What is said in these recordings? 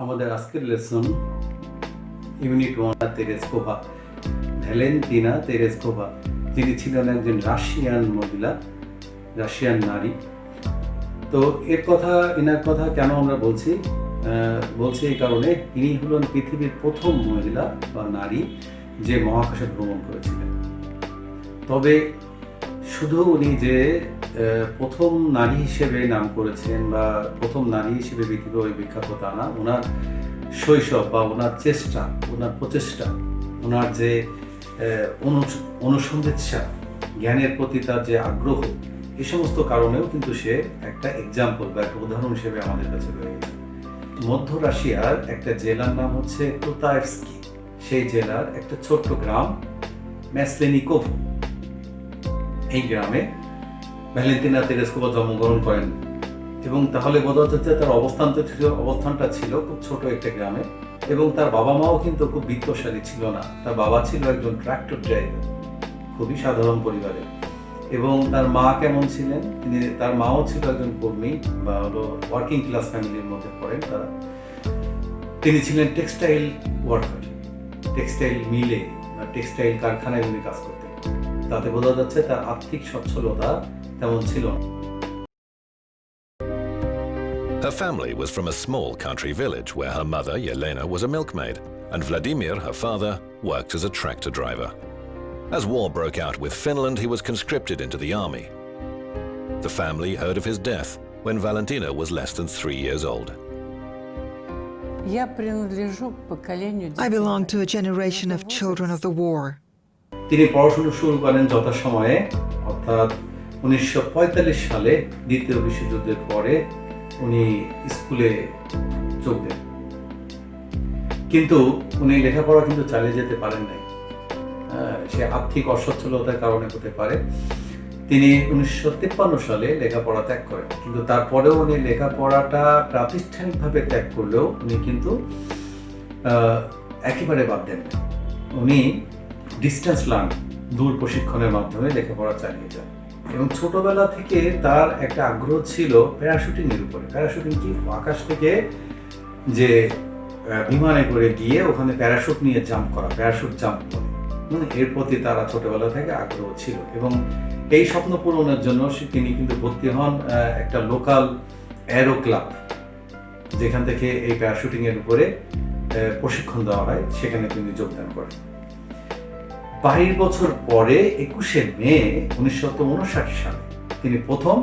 আমাদের আজকের lesson unit 1 Tereshkova, Valentina Tereshkova, যিনি ছিলেন একজন রাশিয়ান মহিলা, রাশিয়ান নারী। তো এনার কথা কেন আমরা বলছি এই কারণে, ইনি হলেন পৃথিবীর প্রথম মহিলা বা নারী যে মহাকাশে ভ্রমণ করেছিলেন। তবে শুধু উনি যে প্রথম নারী হিসেবে নাম করেছেন বা প্রথম নারী হিসেবে পৃথিবীর বিখ্যাত তা না, ওনার শৈশব বা ওনার চেষ্টা, ওনার প্রচেষ্টা, ওনার যে অনুসন্ধিৎসা, জ্ঞানের প্রতি তার যে আগ্রহ, এই সমস্ত কারণেও কিন্তু সে একটা এক্সাম্পল বা একটা উদাহরণ হিসেবে আমাদের কাছে রয়ে গেছে। মধ্য রাশিয়ার একটা জেলার নাম হচ্ছে কোতায়েভস্কি, সেই জেলার একটা ছোট্ট গ্রাম ম্যাসলেনিকোভ, এই গ্রামে ভ্যালেন্টিনা তেরেস্কোভা জন্মগ্রহণ করেন। এবং তাহলে বোঝা যাচ্ছে তার অবস্থানটা ছিল খুব ছোট একটা গ্রামে, এবং তার বাবা মাও কিন্তু খুব বিত্তশালী ছিল না। তার বাবা ছিল একজন ট্রাক্টর ড্রাইভার, খুবই সাধারণ পরিবারে। এবং তার মা কেমন ছিলেন, তার মাও ছিল একজন কর্মী বা ওয়ার্কিং ক্লাস ফ্যামিলির মধ্যে পড়েন তারা। তিনি ছিলেন টেক্সটাইল ওয়ার্কার, টেক্সটাইল মিলে বা টেক্সটাইল কারখানায় উনি কাজ করতেন। তাতে বোঝা যাচ্ছে তার আর্থিক সচ্ছলতা তেমন ছিল না। Her family was from a small country village where her mother, Yelena, was a milkmaid, and Vladimir, her father, worked as a tractor driver. As war broke out with Finland, he was conscripted into the army. The family heard of his death when Valentina was less than 3 years old. I belong to a generation of children of the war. তিনি পড়াশোনা শুরু করেন যথাসময়ে, অর্থাৎ 1945 সালে দ্বিতীয় বিশ্বযুদ্ধের পরে উনি স্কুলে যোগ দেন। কিন্তু উনি লেখাপড়া কিন্তু চালিয়ে যেতে পারেন নাই, সে আর্থিক অসচ্ছলতার কারণে হতে পারে। তিনি 1953 সালে লেখাপড়া ত্যাগ করেন, কিন্তু তারপরেও উনি লেখাপড়াটা প্রাতিষ্ঠানিকভাবে ত্যাগ করলেও উনি কিন্তু একেবারে বাদ দেন না। উনি ডিস্টেন্স লার্ন, দূর প্রশিক্ষণের মাধ্যমে লেখাপড়া চালিয়ে যান। এবং ছোটবেলা থেকে তার একটা আগ্রহ ছিল প্যারাশুটিং এর উপরে। প্যারাশুটিং কি, আকাশ থেকে যে বিমানে করে গিয়ে ওখানে প্যারাশুট নিয়ে জাম্প করা, প্যারাশুট জাম্প করে, এর প্রতি তারা ছোটবেলা থেকে আগ্রহ ছিল। এবং এই স্বপ্ন পূরণের জন্য তিনি কিন্তু ভর্তি হন একটা লোকাল অ্যারো ক্লাব, যেখান থেকে এই প্যারাশুটিং এর উপরে প্রশিক্ষণ দেওয়া হয়, সেখানে তিনি যোগদান করেন। 22 বছর পরে 21শে মে 1959 সালে তিনি প্রথম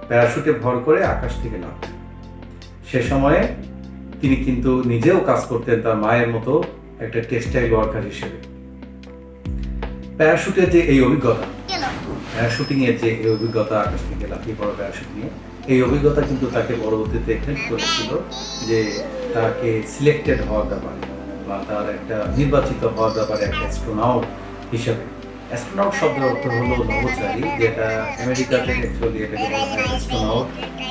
প্যারাশুটে ভর করে আকাশ থেকে নামেন। সে সময়ে তিনি কিন্তু নিজেও কাজ করতেন তার মায়ের মতো একটা টেক্সটাইল ওয়ার্কার হিসেবে। প্যারাশুটের যে এই অভিজ্ঞতা, প্যারাশুটিং এর যে এই অভিজ্ঞতা, আকাশ থেকে লাফিয়ে পড়া প্যারাশুটিং এ, এই অভিজ্ঞতা কিন্তু তাকে পরবর্তীতে হেল্প করেছিল যে তাকে সিলেক্টেড হওয়ার ব্যাপারে বা তার একটা নির্বাচিত হওয়ার ব্যাপারে একটা অ্যাস্ট্রোনট হিসাবে। অ্যাস্ট্রোনট শব্দের অর্থ হলো নভোচারী, যেটা আমেরিকাতে অ্যাকচুয়ালি এটাকে বলা হয় অ্যাস্ট্রোনট,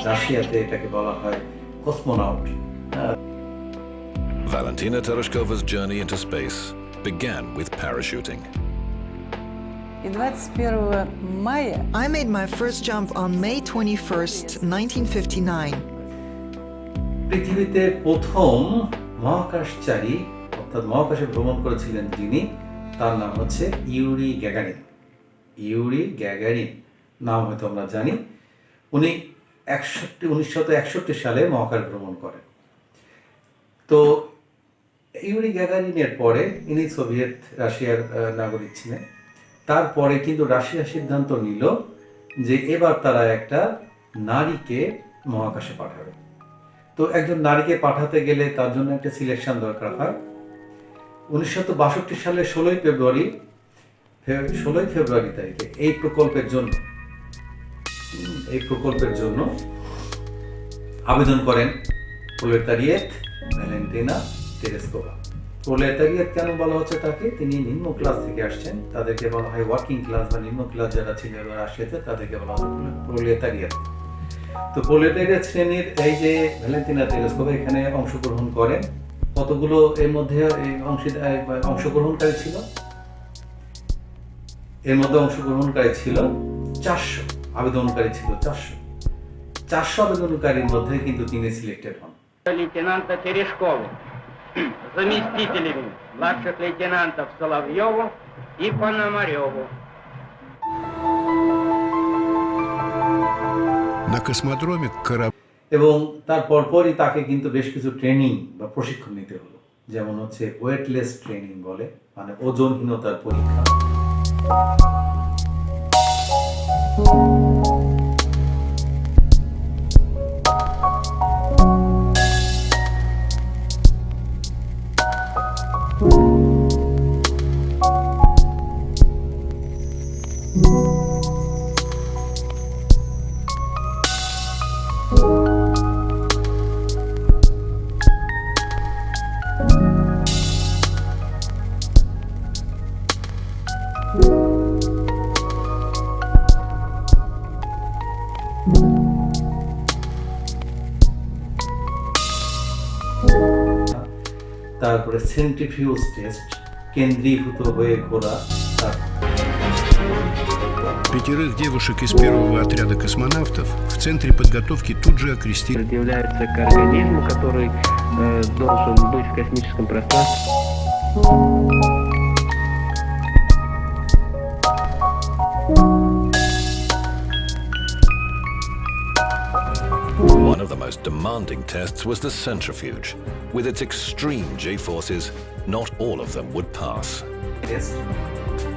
রাশিয়াতে এটাকে বলা হয় cosmonaut. Valentina Tereshkova's journey into space began with parachuting. I made my first jump on May 21st, 1959. পৃথিবীতে প্রথম মহাকাশচারী অর্থাৎ মহাকাশে ভ্রমণ করেছিলেন যিনি, তার নাম হচ্ছে ইউরি গ্যাগারিন। ইউরি গ্যাগারিন নাম হয়তো আমরা জানি। উনি 1961 সালে মহাকাশ ভ্রমণ করেন। তো ইউরি গ্যাগারিনের পরে ইনি সোভিয়েত রাশিয়ার নাগরিক ছিলেন। তারপরে কিন্তু রাশিয়া সিদ্ধান্ত নিল যে এবার তারা একটা নারীকে মহাকাশে পাঠাবে। তো একজন নারীকে পাঠাতে গেলে তার জন্য একটা সিলেকশন দরকার হয়। 1962 সালের 16 ফেব্রুয়ারি তারিখে এই প্রকল্পের জন্য আবেদন করেন প্রোলেতারিয়েত ভ্যালেন্টিনা তেরেস্কোভা। প্রোলেতারিয়েত কেন বলা হচ্ছে তাকে? তিনি নিম্ন ক্লাস থেকে আসছেন, তাদেরকে বলা হয় ওয়ার্কিং ক্লাস বা নিম্ন ক্লাস যারা ছিল রাশিয়াতে, তাদেরকে বলা হয় প্রোলেতারিয়েত। তো প্রোলেতারিয়েত শ্রেণীর এই যে ভ্যালেন্টিনা তেরেস্কোভা এখানে অংশগ্রহণ করেন। কতগুলো এর মধ্যে অংশগ্রহণকারী ছিল? এর মধ্যে অংশগ্রহণকারী ছিল 400 আবেদনকারী ছিল 400 আবেদনকারীর মধ্যে কিন্তু তিনি সিলেক্টেড হন। лейтенанта Терешкову, заместителями младших лейтенантов Соловьеву и Пономареву. На космодроме корабль. এবং তার পরপরই তাকে কিন্তু বেশ কিছু ট্রেনিং বা প্রশিক্ষণ নিতে হলো, যেমন হচ্ছে ওয়েটলেস ট্রেনিং বলে, মানে ওজনহীনতার পরীক্ষা। তারপরে সেন্ট্রিফিউজ টেস্ট, কেন্দ্রীভূত হয়ে ঘোরা। Пятерых девушек из первого отряда космонавтов в центре подготовки тут же окрестили. Предъявляется к организму, который должен быть в космическом пространстве. One of the most demanding tests was the centrifuge. With its extreme G-forces, not all of them would pass. Test,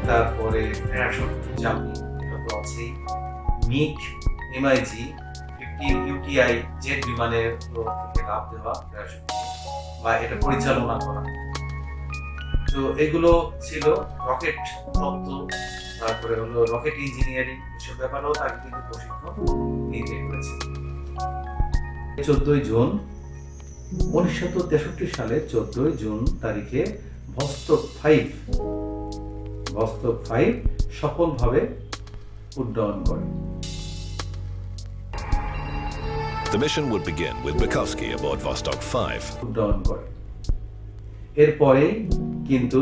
তারপরে প্যারাশুট জাম্পিং, এটা তো আছেই, মিগ, এমআইজি, 15 ইউটিআই জেট বিমানের থেকে লাফ দেওয়া প্যারাশুট বা এটা পরিচালনা করা। তো এগুলো ছিল রকেট তত্ত্ব, তারপরে হলো রকেট ইঞ্জিনিয়ারিং, এসব ব্যাপারেও তাকে কিন্তু প্রশিক্ষণ নিতে হয়েছে। 14 জুন 1963 সালে 14 জুন তারিখে ভস্তক 5 সফলভাবে উড্ডয়ন করে। The mission would begin with Bukovsky aboard Vostok 5. উড্ডয়ন করে। এরপরেই কিন্তু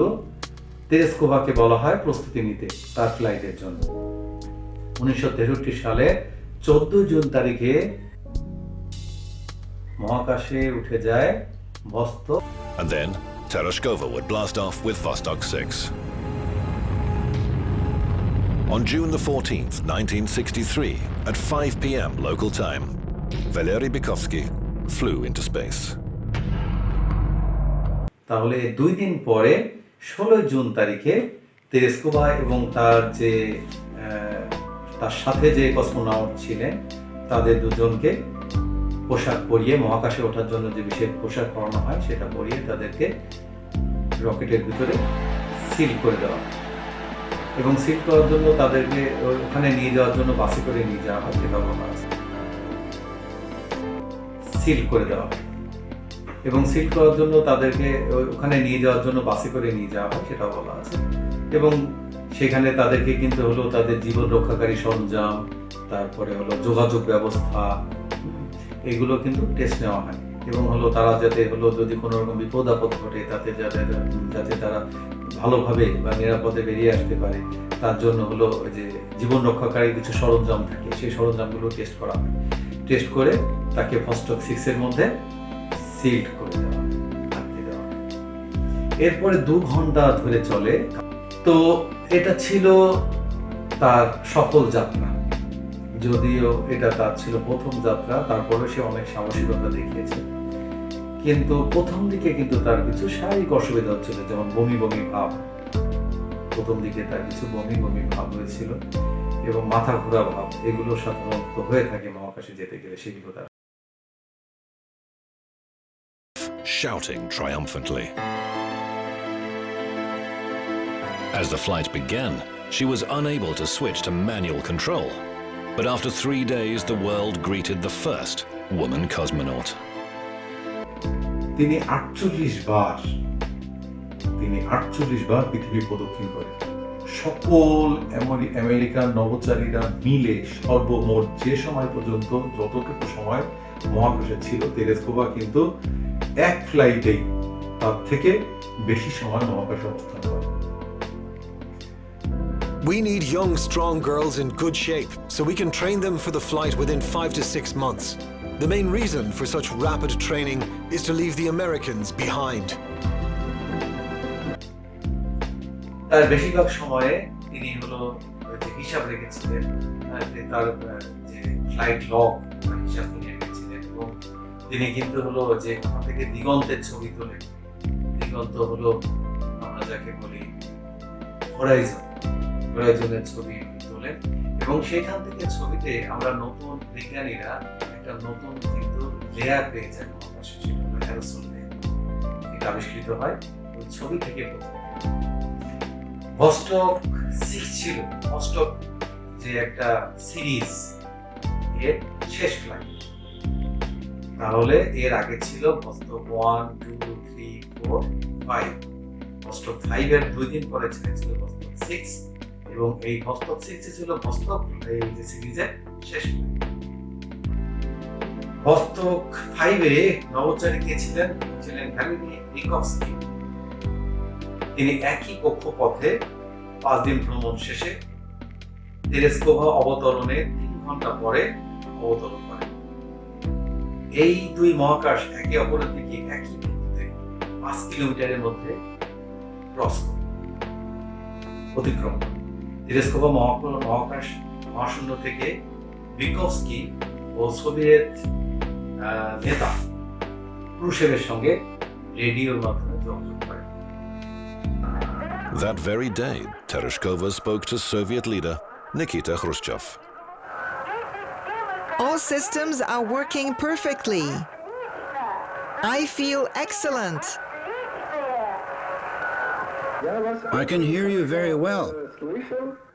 তেরেস্কোভাকে বলা হয় প্রস্তুতি নিতে তার ফ্লাইটের জন্য। 1963 সালে 14 জুন তারিখে মহাকাশে উঠে যায় ভস্তক। And then Tereshkova would blast off with Vostok 6. On June the 14th, 1963, at 5 p.m. local time, Valery Bukovsky flew into space. তাহলে 2 দিন পরে 16 জুন তারিখে তেরেস্কোভা এবং তার সাথে যে কসমোনাউট ছিলেন তাদের দুজনকে পোশাক পরিয়ে মহাকাশে ওঠার জন্য যে বিশেষ পোশাক পরানো হয় সেটা পরিয়ে তাদেরকে রকেটের ভিতরে সিল করে দেওয়া হয়। এবং সিল করার জন্য তাদেরকে ওখানে নিয়ে যাওয়ার জন্য বাসে করে নিয়ে যাওয়া হয়, সেটা বলা আছে। সিল করে দেওয়া হয় এবং সিল করার জন্য তাদেরকে ওখানে নিয়ে যাওয়ার জন্য বাসে করে নিয়ে যাওয়া হয়, সেটা বলা আছে। এবং সেখানে তাদেরকে কিন্তু হলো তাদের জীবন রক্ষাকারী সরঞ্জাম, তারপরে হলো যোগাযোগ ব্যবস্থা, এগুলো কিন্তু টেস্ট নেওয়া হয়। এবং হলো তারা যাতে হলো যদি কোনো রকম বিপদ আপদ ঘটে যাতে তারা ভালোভাবে বা নিরাপদে বেরিয়ে আসতে পারে, তার জন্য হলো যে জীবন রক্ষাকারী কিছু সরঞ্জাম থাকে, সেই সরঞ্জামগুলো টেস্ট করা হয়। টেস্ট করে তাকে ভস্টক 6 এর মধ্যে সিল্ড করে দেওয়া হয়, আটকে দেওয়া হয়। এরপরে 2 ঘন্টা ধরে চলে। তো এটা ছিল তার সফল যাত্রা। যদিও এটা তার ছিল প্রথম যাত্রা, তারপরে সে অনেক সাহসিকতা দেখিয়েছে। কিন্তু প্রথম দিকে কিন্তু তার কিছু শারীরিক অসুবিধা হচ্ছিল, যেমন বমি বমি ভাব। প্রথম দিকে তার কিছু বমি বমি ভাব হয়েছিল এবং মাথা ঘোরা ভাব, এগুলো সাধারণত হয়ে থাকে মহাকাশে যেতে গেলে, সেগুলো তার। Shouting triumphantly. As the flight began, she was unable to switch to manual control. But after 3 days, the world greeted the first woman cosmonaut. তিনি 48 বার পৃথিবী প্রদক্ষিণ করেন। সকল আমেরিকান নভোচারীরা মিলে সর্বমোট যে সময় পর্যন্ত যতটুকু সময় মহাকাশে ছিল, তেরেস্কোভা কিন্তু এক ফ্লাইটেই তার থেকে বেশি সময় মহাকাশে অবস্থান করে। We need young, strong girls in good shape so we can train them for the flight within 5 to 6 months. The main reason for such rapid training is to leave the Americans behind. তার বেশিরভাগ সময়ে তিনি হলো যে হিসাব রেখেছিলেন, তার যে ফ্লাইট লগ হিসাব তিনি রেখেছিলেন, এবং তিনি কিন্তু হলো যে ওখান থেকে দিগন্তের ছবি তোলেন। দিগন্ত হলো আমরা যাকে বলি হরাইজনের ছবি তোলেন, এবং সেখান থেকে ছবিতে আমরা নতুন বিজ্ঞানীরা একটা নতুন কিন্তু লেয়ার পেয়ে যান মহাকাশে, সেটা হলো অ্যারোসোল লেয়ার। এটা আবিষ্কৃত হয় ওই ছবি থেকে প্রথম। ভস্টক 6 ছিল, ভস্টক যে একটা সিরিজ এর শেষ ফ্লাইট। তাহলে এর আগে ছিল ভস্টক 1, 2, 3, 4, 5। ভস্টক 5 এর 2 দিন পরে ছেড়েছিল ভস্টক 6, এবং এই ভস্টক 6 ছিল ভস্টক এই যে সিরিজের শেষ ফ্লাইট। ভস্টক 5 এ নভোচারী কে ছিলেন ভ্যালেন্টিনা। তিনি একই কক্ষপথে 5 দিন ভ্রমণ শেষে তেরেস্কোভা অবতরণের 3 ঘন্টা পরে অবতরণ করেন। এই দুই মহাকাশ একে অপরের দিকে একই বিন্দুতে 5 কিলোমিটারের মধ্যে অতিক্রম করে। তেরেস্কোভা মহাকাশ মহাশূন্য থেকে বিকভস্কি ও সোভিয়েত নেতা ক্রুশেভের সঙ্গে রেডিওর মাধ্যমে যোগাযোগ করেন। That very day, Tereshkova spoke to Soviet leader Nikita Khrushchev. All systems are working perfectly. I feel excellent. I can hear you very well.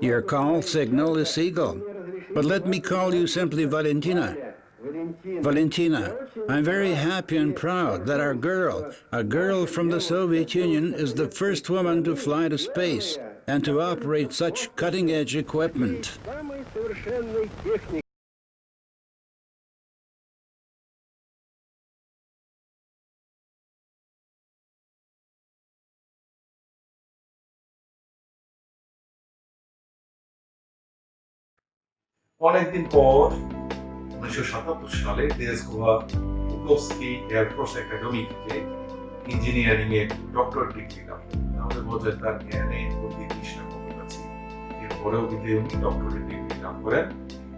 Your call signal is Seagull, but let me call you simply Valentina. Valentina, I'm very happy and proud that our girl, a girl from the Soviet Union, is the first woman to fly to space and to operate such cutting-edge equipment. অনেকদিন পর 1977 সালে Tereshkova বুকোভস্কি air force academy থেকে engineering এ doctorate degree লাভ করেন। তাহলে বোঝা তার জ্ঞানে প্রতি তৃষ্ণা কতটা ছিল। এরপরেও কিন্তু উনি ডক্টরেট ডিগ্রি লাভ করেন।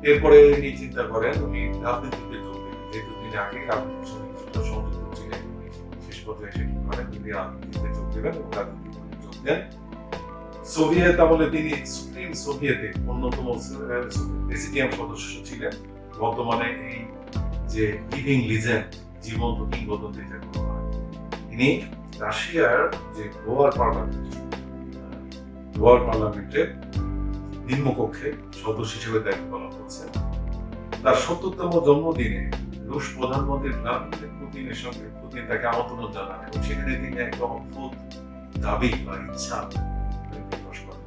এরপরে উনি চিন্তা করেন উনি রাজনীতিতে যোগ দেবেন, যেহেতু তিনি আগে রাজনীতির সঙ্গে কিছুটা সংযুক্ত ছিলেন। শেষ পর্যায়ে এসে ঠিক করেন তিনি রাজনীতিতে যোগ দেবেন এবং রাজনীতিতে যোগ দেন। সোভিয়েত আমলে তিনি সুপ্রিম সোভিয়েতের অন্যতম প্রেসিডিয়াম সদস্য ছিলেন। বর্তমানে এই যে লিভিং লিজেন্ড, জীবন্ত কিংবদন্তি যাকে বলা হয়, তিনি রাশিয়ার যে লোয়ার পার্লামেন্টের নিম্নকক্ষে সদস্য হিসেবে দায়িত্ব পালন করছেন। তার 70তম জন্মদিনে রুশ প্রধানমন্ত্রী ভ্লাদিমির পুতিন তাকে আমন্ত্রণ জানান, এবং সেখানে তিনি একটা অদ্ভুত দাবি বা ইচ্ছা প্রকাশ করেন।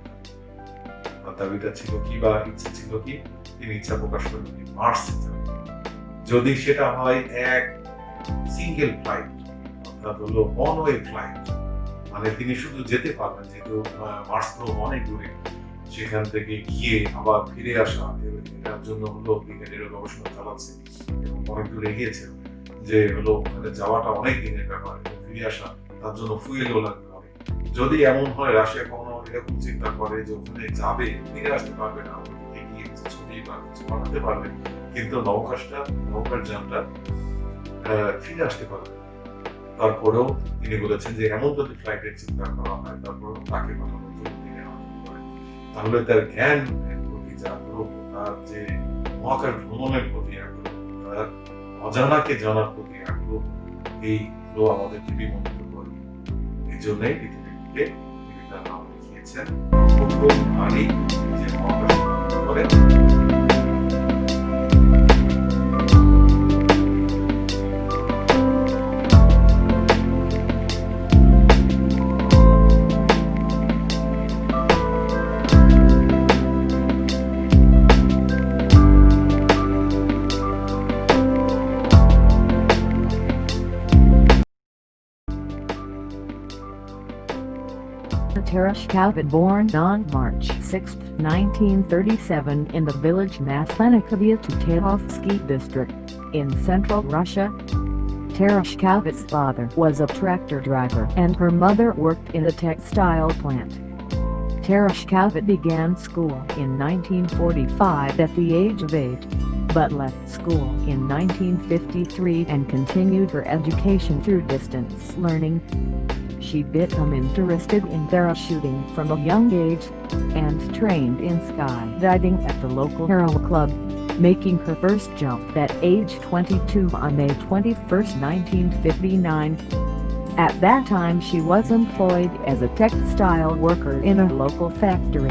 তার দাবিটা ছিল কি বা ইচ্ছা ছিল কি? তিনি ইচ্ছা প্রকাশ করেন মার্সে যাবেন, যদি সেটা হয় এক সিঙ্গেল ফ্লাইট, অর্থাৎ হলো ওয়ান ওয়ে ফ্লাইট, মানে তিনি শুধু যেতে পারবেন, যেহেতু মার্স তো অনেক দূরে, সেখান থেকে গিয়ে আবার ফিরে আসা, এটার জন্য হলো বিজ্ঞানীরা গবেষণা চালাচ্ছে এবং অনেক দূরে এগিয়েছে, যে হলো ওখানে যাওয়াটা অনেক দিনের ব্যাপার এবং ফিরে আসা তার জন্য ফুয়েলও লাগবে অনেক। যদি এমন হয় রাশিয়া কখনো এরকম চিন্তা করে যে ওখানে যাবে, ফিরে আসতে পারবে না, এগিয়ে ছবি বা কিছু বানাতে পারবে, কিন্তু নৌকার যানটা ফিরে আসতে পারবে। তারপরেও তিনি বলেছেন যে এমন যদি ফ্লাইটের চিন্তা করা হয়, তারপরেও তাকে পাঠানোর জন্য তিনি আহ্বান করেন। তাহলে তার জ্ঞান প্রতি যে আগ্রহ, তার যে মহাকাশ ভ্রমণের প্রতি আগ্রহ, তার অজানাকে জানার প্রতি আগ্রহ, এইগুলো আমাদেরকে বিমোহিত করে। এই জন্যই পৃথিবীকে তিনি তার নাম লিখিয়েছেন প্রথম নারী যে মহাকাশ ভ্রমণ করেন। Tereshkova, born on March 6, 1937 in the village Maslenikova, Tutelovsky district. in central Russia. Tereshkova's father was a tractor driver and her mother worked in a textile plant. Tereshkova began school in 1945 at the age of 8, but left school in 1953 and continued her education through distance learning. She became interested in parachuting from a young age, and trained in skydiving at the local Aero Club, making her first jump at age 22 on May 21, 1959. At that time she was employed as a textile worker in a local factory.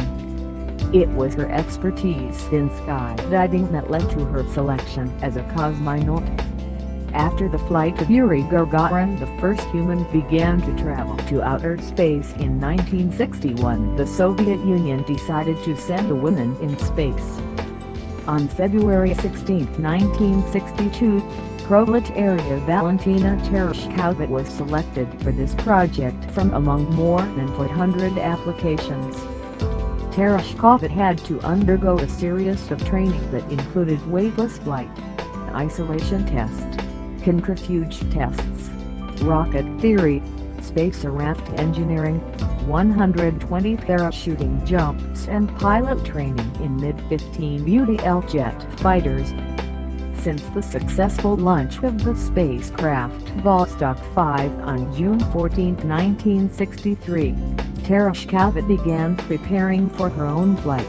It was her expertise in skydiving that led to her selection as a cosmonaut. After the flight of Yuri Gagarin, the first human began to travel to outer space in 1961, the Soviet Union decided to send a woman in space. On February 16, 1962, proletariat Valentina Tereshkova was selected for this project from among more than 400 applications. Tereshkova had to undergo a series of training that included weightless flight, isolation test, centrifuge tests, rocket theory, spacecraft engineering, 120 parachuting jumps and pilot training in mid-15 UDL jet fighters. Since the successful launch of the spacecraft Vostok 5 on June 14, 1963, Tereshkova began preparing for her own flight.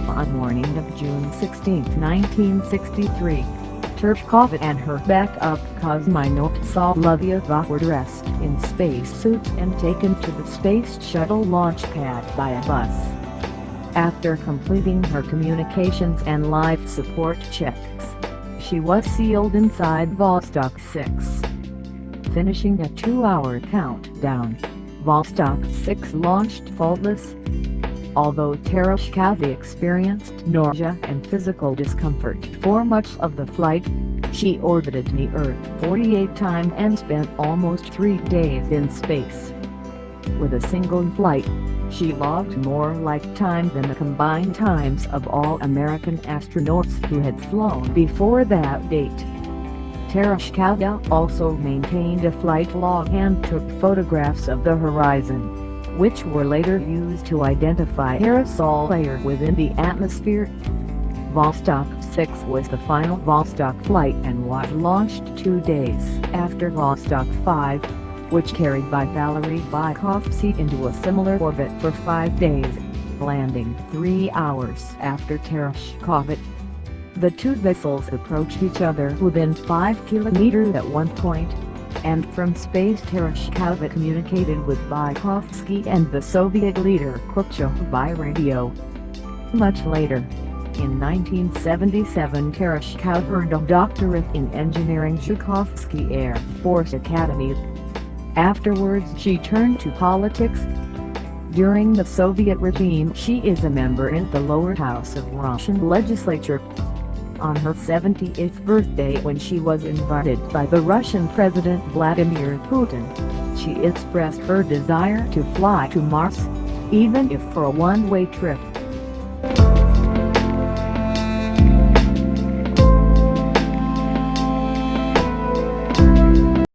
On morning of June 16, 1963, Tereshkova and her backup cosmonaut Solovyova were dressed in spacesuits and taken to the Space Shuttle launch pad by a bus. After completing her communications and life support checks, she was sealed inside Vostok 6. Finishing a 2-hour countdown, Vostok 6 launched faultless. Although Tereshkova experienced nausea and physical discomfort for much of the flight, she orbited the Earth 48 times and spent almost 3 days in space. With a single flight, she logged more lifetime than the combined times of all American astronauts who had flown before that date. Tereshkova also maintained a flight log and took photographs of the horizon, which were later used to identify aerosol layer within the atmosphere. Vostok 6 was the final Vostok flight and was launched 2 days after Vostok 5, which carried by Valery Vykovsky into a similar orbit for 5 days, landing 3 hours after Tereshkova. The two vessels approached each other within 5 kilometers at one point, and from space Tereshkova communicated with Vykovsky and the Soviet leader Khrushchev by radio. Much later, in 1977, Tereshkova earned a doctorate in engineering Zhukovsky Air Force Academy. Afterwards she turned to politics. During the Soviet regime she is a member in the lower house of Russian legislature. On her 78th birthday, when she was invited by the Russian President Vladimir Putin, she expressed her desire to fly to Mars, even if for a one-way trip.